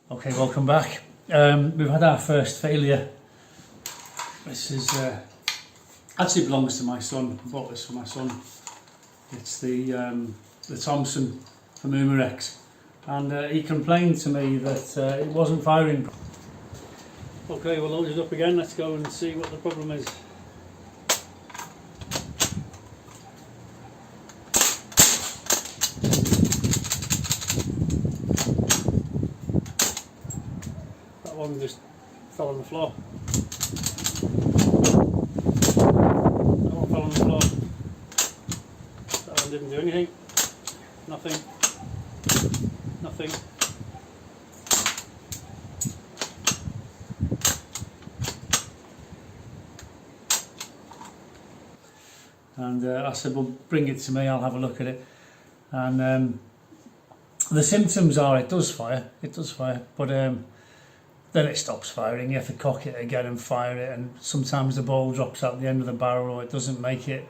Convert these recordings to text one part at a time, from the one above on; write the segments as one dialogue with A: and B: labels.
A: Okay, welcome back. We've had our first failure. This is actually belongs to my son. I bought this for my son. It's the Thompson from Umerex, and he complained to me that it wasn't firing. Okay, we'll load it up again. Let's go and see what the problem is. That one just fell on the floor. That one fell on the floor. That one didn't do anything. Nothing. Nothing. And I said, well, bring it to me, I'll have a look at it. And the symptoms are it does fire, but then it stops firing. You have to cock it again and fire it, and sometimes the ball drops out the end of the barrel, or it doesn't make it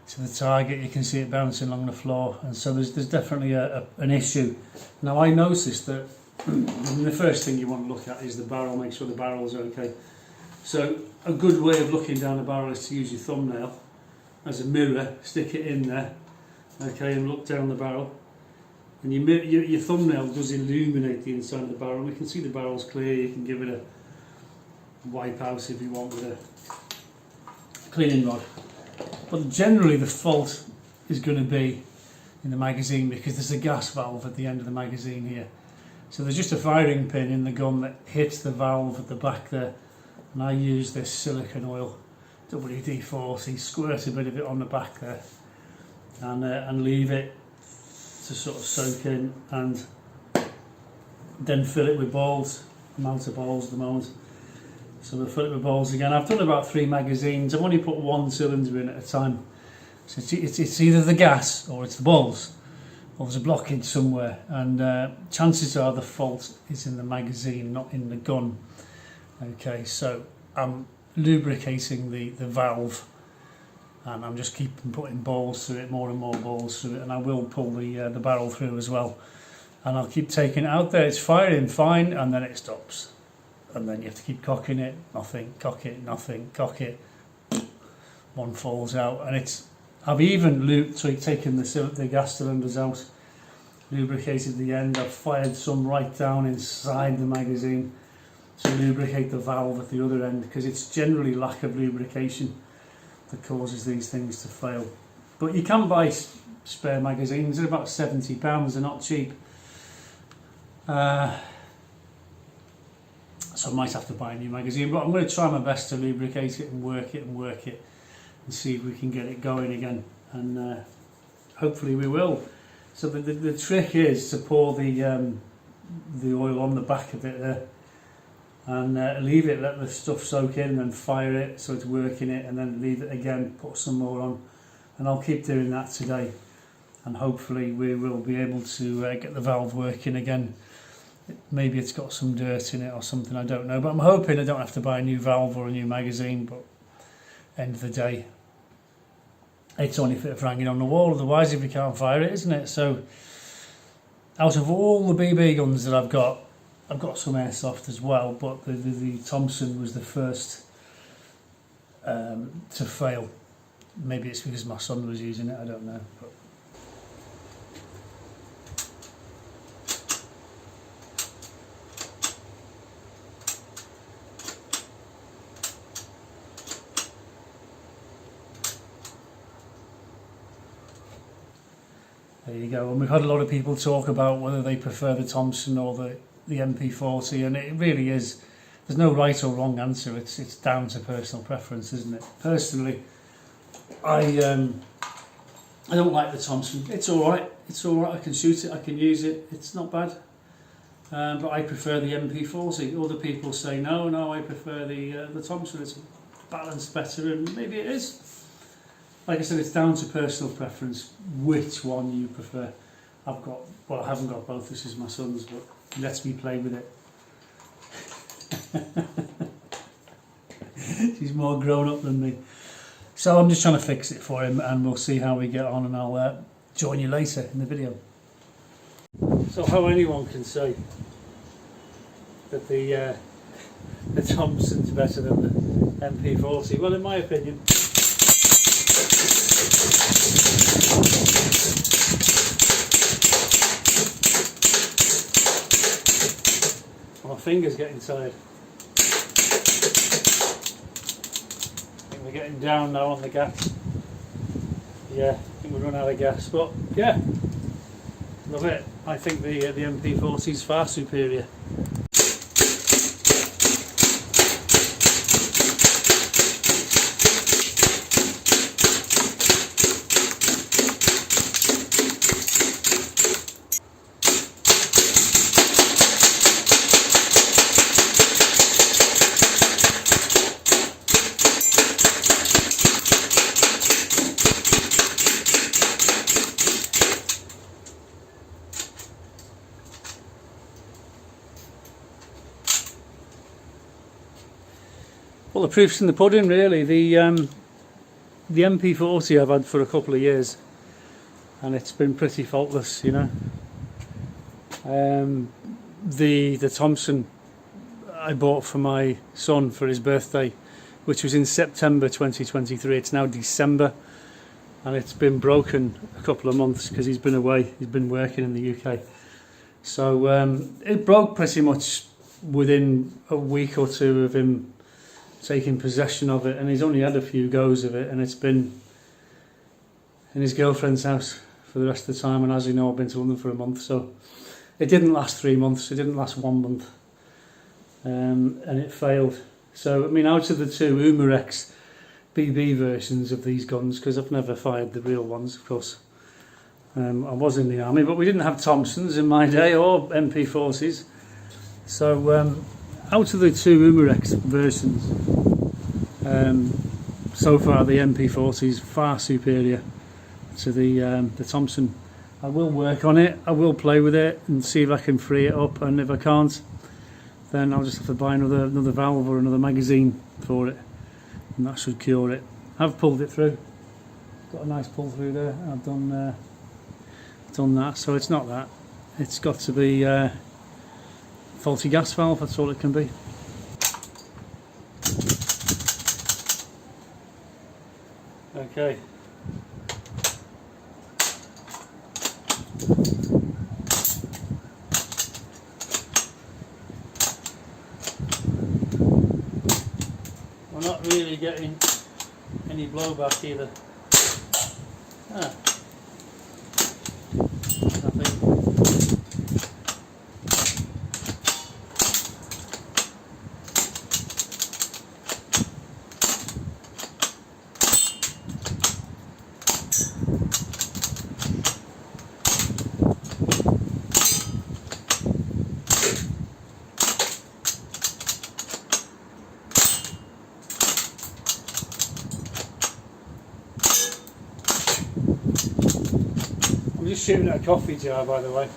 A: to the target. You can see it bouncing along the floor, and so there's definitely an issue. Now, I noticed that the first thing you want to look at is the barrel, make sure the barrel's okay. So a good way of looking down the barrel is to use your thumbnail as a mirror, stick it in there, okay, and look down the barrel. And your thumbnail does illuminate the inside of the barrel. We can see the barrel's clear. You can give it a wipe out if you want with a cleaning rod. But generally the fault is going to be in the magazine, because there's a gas valve at the end of the magazine here. So there's just a firing pin in the gun that hits the valve at the back there. And I use this silicone oil, WD-40, squirt a bit of it on the back there, and leave it to sort of soak in, and then fill it with balls. I'm out of balls at the moment, so we'll fill it with balls again. I've done about 3 magazines. I've only put 1 cylinder in at a time, so it's either the gas or it's the balls, or there's a blockage somewhere, and chances are the fault is in the magazine, not in the gun. Okay, so I'm lubricating the valve, and I'm just keeping putting balls through it, more and more balls through it, and I will pull the barrel through as well, and I'll keep taking it out there. It's firing fine, and then it stops, and then you have to keep cocking it, nothing, cock it, nothing, cock it, one falls out. And I've even taken the gas cylinders out, lubricated the end. I've fired some right down inside the magazine to lubricate the valve at the other end, because it's generally lack of lubrication that causes these things to fail. But you can buy spare magazines. They're about £70. They're not cheap. So I might have to buy a new magazine, but I'm going to try my best to lubricate it and work it and see if we can get it going again, and hopefully we will. So the trick is to pour the oil on the back of it there, and leave it, let the stuff soak in, and then fire it so it's working it, and then leave it again, put some more on, and I'll keep doing that today, and hopefully we will be able to get the valve working again. Maybe it's got some dirt in it or something, I don't know, but I'm hoping I don't have to buy a new valve or a new magazine. But end of the day, it's only fit for hanging on the wall, otherwise if you can't fire it, isn't it? So out of all the BB guns that I've got some airsoft as well, but the Thompson was the first to fail. Maybe it's because my son was using it, I don't know. But there you go. And we've had a lot of people talk about whether they prefer the Thompson or the MP40, and it really is, there's no right or wrong answer. It's down to personal preference, isn't it? Personally, I don't like the Thompson. It's all right. I can shoot it, I can use it, it's not bad, but I prefer the MP40. Other people say no, I prefer the Thompson. It's balanced better, and maybe it is. Like I said, it's down to personal preference which one you prefer. I haven't got both. This is my son's, but he lets me play with it. He's more grown up than me. So I'm just trying to fix it for him, and we'll see how we get on, and I'll join you later in the video. So how anyone can say that the Thompson's better than the MP40. Well, in my opinion, my finger's getting tired. I think we're getting down now on the gas. Yeah, I think we've run out of gas, but yeah, love it. I think the MP40 is far superior. Well, the proof's in the pudding, really. The MP40 I've had for a couple of years, and it's been pretty faultless, you know. The Thompson I bought for my son for his birthday, which was in September 2023. It's now December, and it's been broken a couple of months because he's been away. He's been working in the UK, so it broke pretty much within a week or two of him taking possession of it, and he's only had a few goes of it, and it's been in his girlfriend's house for the rest of the time. And as you know, I've been to London for a month, so it didn't last 3 months, it didn't last 1 month, and it failed. So I mean, out of the two Umerex BB versions of these guns, because I've never fired the real ones, of course, I was in the army, but we didn't have Thompsons in my day or MP40s, so out of the two Umarex versions, so far the MP40 is far superior to the Thompson. I will work on it, I will play with it and see if I can free it up, and if I can't, then I'll just have to buy another valve or another magazine for it, and that should cure it. I've pulled it through, got a nice pull through there. I've done that, so it's not that. It's got to be faulty gas valve, that's all it can be. Okay. We're not really getting any blowback either. Nothing. I'm just shooting at a coffee jar, by the way.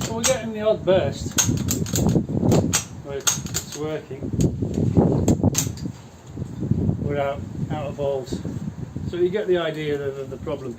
A: Well, we're getting the odd burst where it's working. We're out of balls. So you get the idea of the problem.